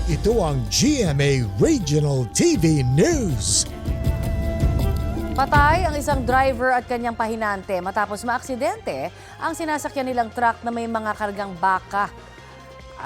Ito ang GMA Regional TV News. Patay ang isang driver at kanyang pahinante matapos maaksidente ang sinasakyan nilang truck na may mga kargang baka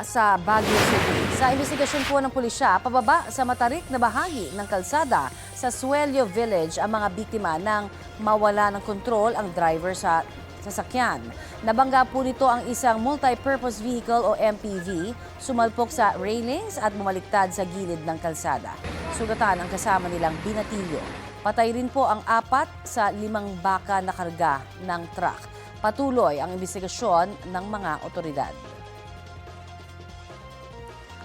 sa Baguio City. Sa investigasyon po ng pulisya, pababa sa matarik na bahagi ng kalsada sa Suelio Village ang mga biktima nang mawala ng kontrol ang driver sa sasakyan. Nabangga po nito ang isang multi-purpose vehicle o MPV, sumalpok sa railings at bumaliktad sa gilid ng kalsada. Sugatan ang kasama nilang binatilyo. Patay rin po ang 4 sa 5 baka na karga ng truck. Patuloy ang investigasyon ng mga otoridad.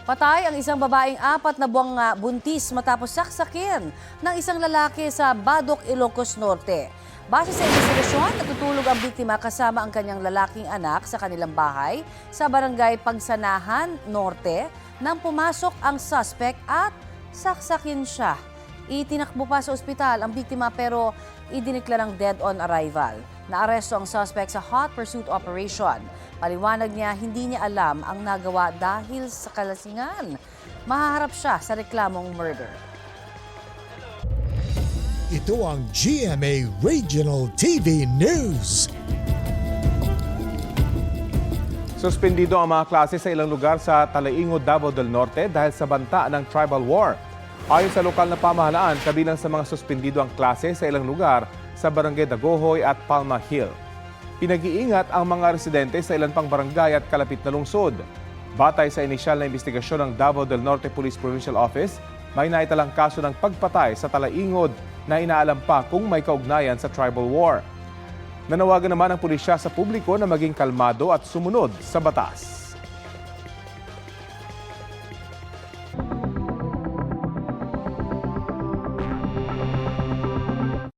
Patay ang isang babaeng 4 na buwang buntis matapos saksakin ng isang lalaki sa Badok, Ilocos Norte. Base sa investigasyon, natutulog ang biktima kasama ang kanyang lalaking anak sa kanilang bahay sa barangay Pagsanahan Norte nang pumasok ang suspect at saksakin siya. Itinakbo pa sa ospital ang biktima pero idiniklarang dead on arrival. Naaresto ang suspect sa hot pursuit operation. Paliwanag niya hindi niya alam ang nagawa dahil sa kalasingan. Mahaharap siya sa reklamong murder. Ito ang GMA Regional TV News. Suspendido ang mga klase sa ilang lugar sa Talaingo, Davao del Norte dahil sa banta ng tribal war. Ayon sa lokal na pamahalaan, kabilang sa mga suspendido ang klase sa ilang lugar sa Barangay Dagohoy at Palma Hill. Pinag-iingat ang mga residente sa ilan pang barangay at kalapit na lungsod. Batay sa inisyal na investigasyon ng Davao del Norte Police Provincial Office, may naitalang kaso ng pagpatay sa Talaingod na inaalam pa kung may kaugnayan sa tribal war. Nanawagan naman ang pulisya sa publiko na maging kalmado at sumunod sa batas.